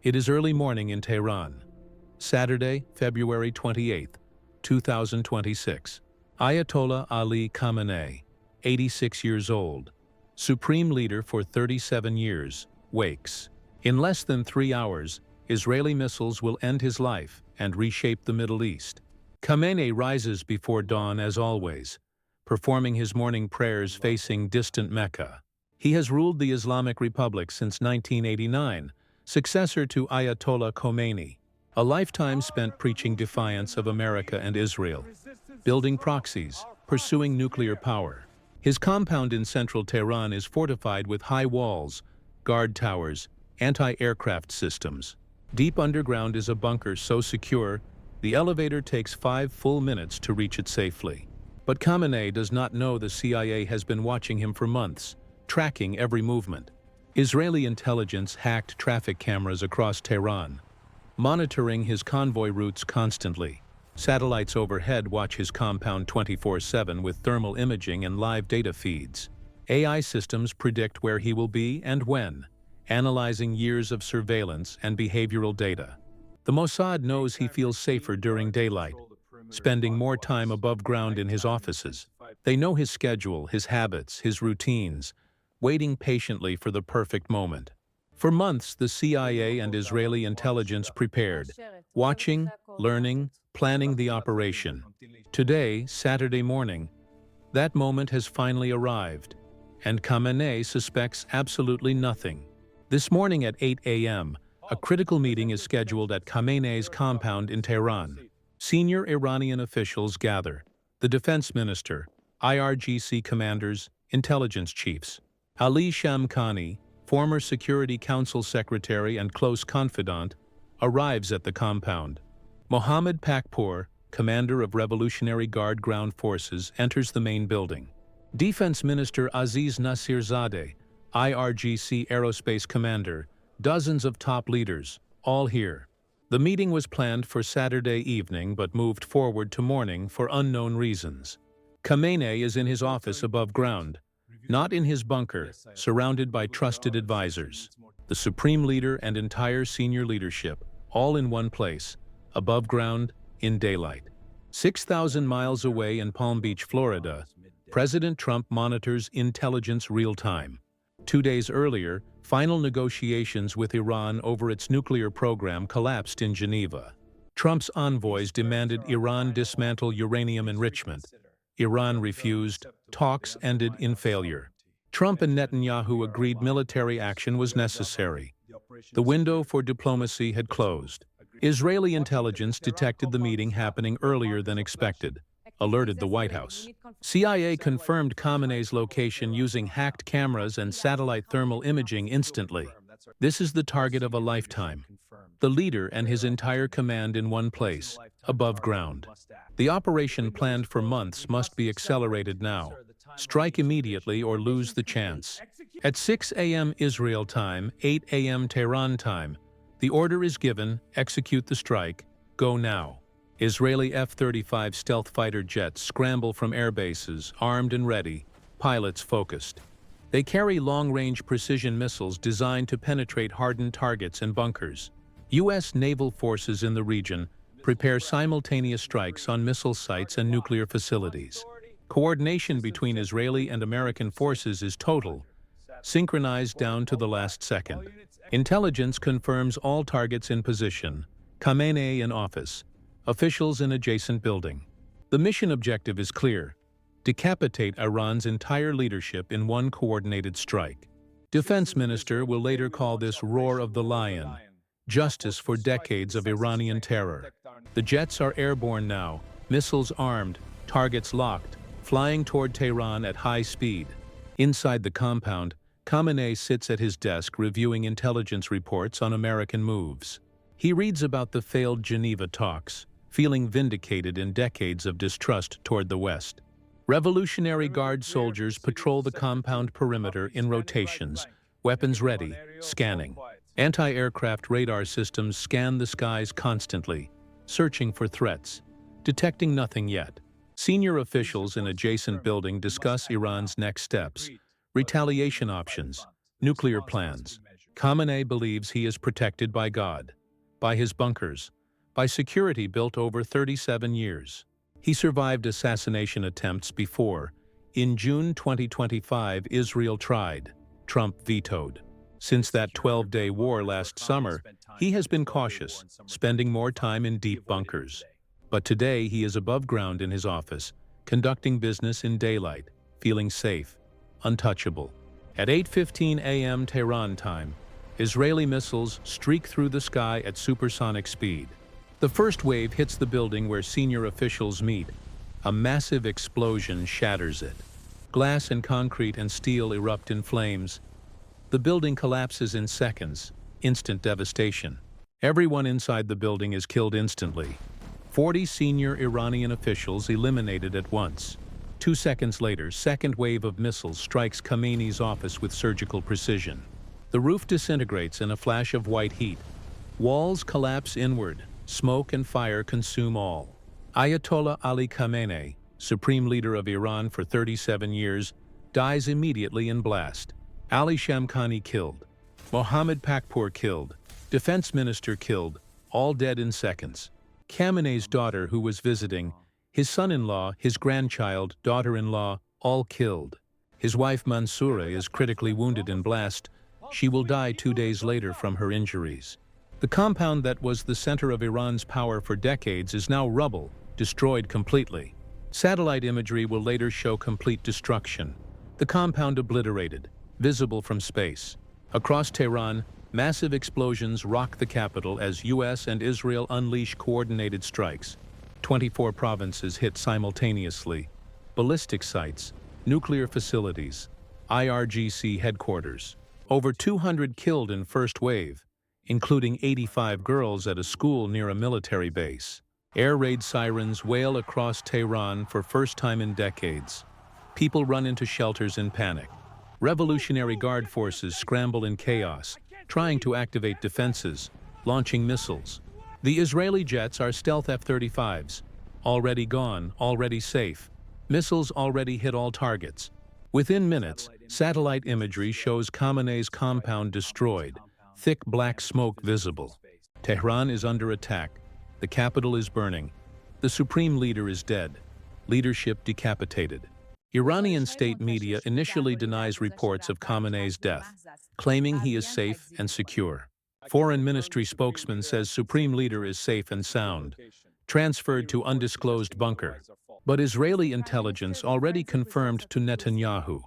It is early morning in Tehran. Saturday, February 28, 2026. Ayatollah Ali Khamenei, 86 years old, supreme leader for 37 years, wakes. In less than 3 hours, Israeli missiles will end his life and reshape the Middle East. Khamenei rises before dawn as always, performing his morning prayers facing distant Mecca. He has ruled the Islamic Republic since 1989, successor to Ayatollah Khomeini, a lifetime spent preaching defiance of America and Israel, building proxies, pursuing nuclear power. His compound in central Tehran is fortified with high walls, guard towers, anti-aircraft systems. Deep underground is a bunker so secure, the elevator takes 5 full minutes to reach it safely. But Khamenei does not know the CIA has been watching him for months, tracking every movement. Israeli intelligence hacked traffic cameras across Tehran, monitoring his convoy routes constantly. Satellites overhead watch his compound 24/7 with thermal imaging and live data feeds. AI systems predict where he will be and when, analyzing years of surveillance and behavioral data. The Mossad knows he feels safer during daylight, spending more time above ground in his offices. They know his schedule, his habits, his routines, waiting patiently for the perfect moment. For months, the CIA and Israeli intelligence prepared, watching, learning, planning the operation. Today, Saturday morning, that moment has finally arrived, and Khamenei suspects absolutely nothing. This morning at 8 a.m., a critical meeting is scheduled at Khamenei's compound in Tehran. Senior Iranian officials gather: the defense minister, IRGC commanders, intelligence chiefs. Ali Shamkhani, former Security Council secretary and close confidant, arrives at the compound. Mohammad Pakpour, commander of Revolutionary Guard ground forces, enters the main building. Defense Minister Aziz Nasirzadeh, IRGC aerospace commander, dozens of top leaders, all here. The meeting was planned for Saturday evening but moved forward to morning for unknown reasons. Khamenei is in his office above ground, not in his bunker, surrounded by trusted advisors. The supreme leader and entire senior leadership, all in one place, above ground, in daylight. 6,000 miles away in Palm Beach, Florida, President Trump monitors intelligence real-time. 2 days earlier, final negotiations with Iran over its nuclear program collapsed in Geneva. Trump's envoys demanded Iran dismantle uranium enrichment. Iran refused. Talks ended in failure. Trump and Netanyahu agreed military action was necessary. The window for diplomacy had closed. Israeli intelligence detected the meeting happening earlier than expected, alerted the White House. CIA confirmed Khamenei's location using hacked cameras and satellite thermal imaging instantly. This is the target of a lifetime. The leader and his entire command in one place, above ground. The operation planned for months must be accelerated now. Strike immediately or lose the chance. At 6 a.m. Israel time, 8 a.m. Tehran time, the order is given: execute the strike, go now. Israeli F-35 stealth fighter jets scramble from air bases, armed and ready, pilots focused. They carry long-range precision missiles designed to penetrate hardened targets and bunkers. U.S. naval forces in the region prepare simultaneous strikes on missile sites and nuclear facilities. Coordination between Israeli and American forces is total, synchronized down to the last second. Intelligence confirms all targets in position, Khamenei in office, officials in adjacent building. The mission objective is clear: decapitate Iran's entire leadership in one coordinated strike. Defense Minister will later call this roar of the lion, justice for decades of Iranian terror. The jets are airborne now, missiles armed, targets locked, flying toward Tehran at high speed. Inside the compound, Khamenei sits at his desk reviewing intelligence reports on American moves. He reads about the failed Geneva talks, feeling vindicated in decades of distrust toward the West. Revolutionary Guard soldiers patrol the compound perimeter in rotations, weapons ready, scanning. Anti-aircraft radar systems scan the skies constantly, searching for threats, detecting nothing yet. Senior officials in adjacent building discuss Iran's next steps, retaliation options, nuclear plans. Khamenei believes he is protected by God, by his bunkers, by security built over 37 years. He survived assassination attempts before. In June 2025, Israel tried. Trump vetoed. Since that 12-day war last summer, he has been cautious, spending more time in deep bunkers. But today he is above ground in his office, conducting business in daylight, feeling safe, untouchable. At 8:15 a.m. Tehran time, Israeli missiles streak through the sky at supersonic speed. The first wave hits the building where senior officials meet. A massive explosion shatters it. Glass and concrete and steel erupt in flames. The building collapses in seconds, instant devastation. Everyone inside the building is killed instantly. 40 senior Iranian officials eliminated at once. 2 seconds later, second wave of missiles strikes Khamenei's office with surgical precision. The roof disintegrates in a flash of white heat. Walls collapse inward. Smoke and fire consume all. Ayatollah Ali Khamenei, supreme leader of Iran for 37 years, dies immediately in blast. Ali Shamkhani killed. Mohammad Pakpour killed. Defense minister killed, all dead in seconds. Khamenei's daughter who was visiting, his son-in-law, his grandchild, daughter-in-law, all killed. His wife Mansoura is critically wounded in blast. She will die 2 days later from her injuries. The compound that was the center of Iran's power for decades is now rubble, destroyed completely. Satellite imagery will later show complete destruction. The compound obliterated, visible from space. Across Tehran, massive explosions rock the capital as US and Israel unleash coordinated strikes. 24 provinces hit simultaneously. Ballistic sites, nuclear facilities, IRGC headquarters. Over 200 killed in first wave, including 85 girls at a school near a military base. Air raid sirens wail across Tehran for first time in decades. People run into shelters in panic. Revolutionary Guard forces scramble in chaos, trying to activate defenses, launching missiles. The Israeli jets are stealth F-35s. Already gone, already safe. Missiles already hit all targets. Within minutes, satellite imagery shows Khamenei's compound destroyed, thick black smoke visible. Tehran is under attack. The capital is burning. The supreme leader is dead. Leadership decapitated. Iranian state media initially denies reports of Khamenei's death, claiming he is safe and secure. Foreign ministry spokesman says supreme leader is safe and sound, transferred to undisclosed bunker. But Israeli intelligence already confirmed to Netanyahu.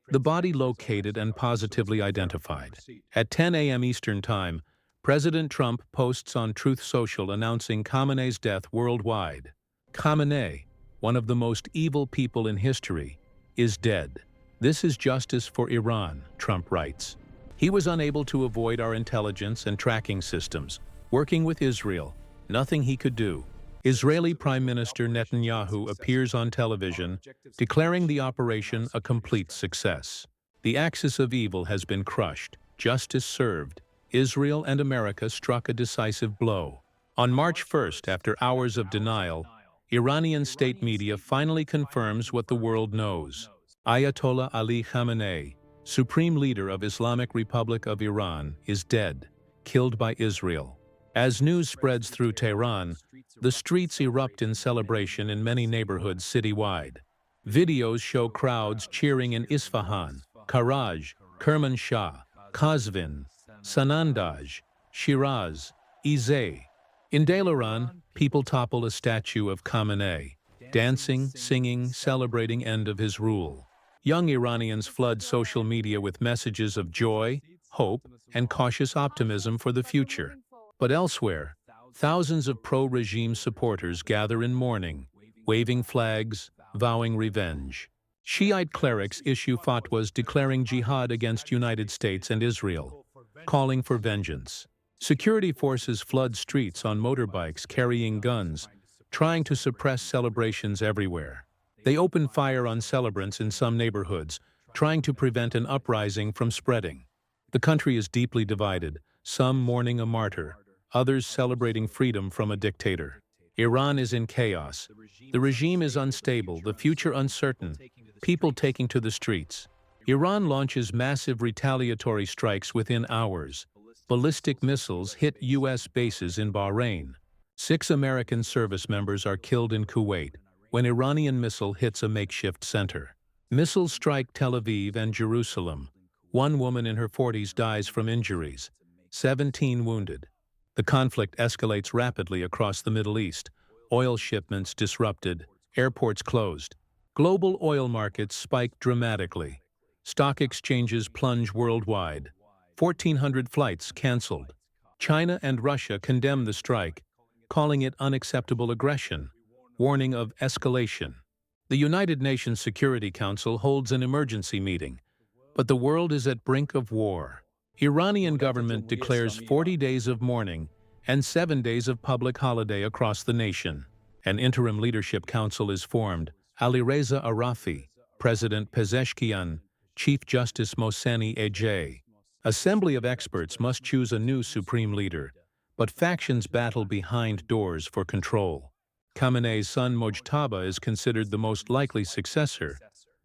The body located and positively identified. At 10 a.m. Eastern Time, President Trump posts on Truth Social announcing Khamenei's death worldwide. Khamenei, one of the most evil people in history, is dead. This is justice for Iran, Trump writes. He was unable to avoid our intelligence and tracking systems. Working with Israel, nothing he could do. Israeli Prime Minister Netanyahu appears on television, declaring the operation a complete success. The axis of evil has been crushed, justice served. Israel and America struck a decisive blow. On March 1st, after hours of denial, Iranian state media finally confirms what the world knows. Ayatollah Ali Khamenei, supreme leader of Islamic Republic of Iran, is dead, killed by Israel. As news spreads through Tehran, the streets erupt in celebration in many neighborhoods citywide. Videos show crowds cheering in Isfahan, Karaj, Kermanshah, Qazvin, Sanandaj, Shiraz, Izeh. In Dailaran, people topple a statue of Khamenei, dancing, singing, celebrating end of his rule. Young Iranians flood social media with messages of joy, hope, and cautious optimism for the future. But elsewhere, thousands of pro-regime supporters gather in mourning, waving flags, vowing revenge. Shiite clerics issue fatwas declaring jihad against United States and Israel, calling for vengeance. Security forces flood streets on motorbikes carrying guns, trying to suppress celebrations everywhere. They open fire on celebrants in some neighborhoods, trying to prevent an uprising from spreading. The country is deeply divided, some mourning a martyr, others celebrating freedom from a dictator. Iran is in chaos. The regime is unstable, the future uncertain, people taking to the streets. Iran launches massive retaliatory strikes within hours. ballistic missiles hit U.S. bases in Bahrain. 6 American service members are killed in Kuwait when Iranian missile hits a makeshift center. Missiles strike Tel Aviv and Jerusalem. 1 woman in her 40s dies from injuries. 17 wounded. The conflict escalates rapidly across the Middle East. Oil shipments disrupted, airports closed. Global oil markets spike dramatically. Stock exchanges plunge worldwide. 1,400 flights canceled. China and Russia condemn the strike, calling it unacceptable aggression, warning of escalation. The United Nations Security Council holds an emergency meeting, but the world is at brink of war. Iranian government declares 40 days of mourning and 7 days of public holiday across the nation. An interim leadership council is formed. Alireza Arafi, President Pezeshkian, Chief Justice Mohseni Ejei. Assembly of experts must choose a new supreme leader, but factions battle behind doors for control. Khamenei's son Mojtaba is considered the most likely successor,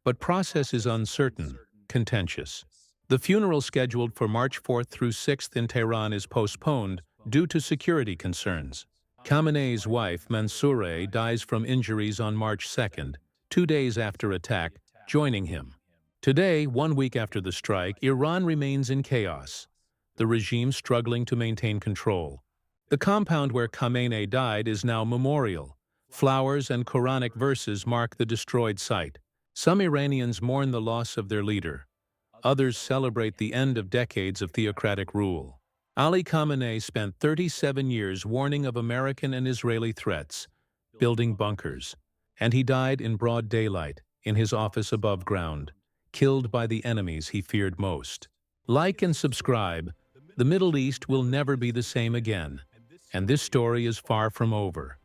but process is uncertain, contentious. The funeral scheduled for March 4th through 6th in Tehran is postponed due to security concerns. Khamenei's wife, Mansoureh, dies from injuries on March 2nd, 2 days after attack, joining him. Today, 1 week after the strike, Iran remains in chaos, the regime struggling to maintain control. The compound where Khamenei died is now memorial. Flowers and Quranic verses mark the destroyed site. Some Iranians mourn the loss of their leader. Others celebrate the end of decades of theocratic rule. Ali Khamenei spent 37 years warning of American and Israeli threats, building bunkers, and he died in broad daylight, in his office above ground, killed by the enemies he feared most. Like and subscribe. The Middle East will never be the same again, and this story is far from over.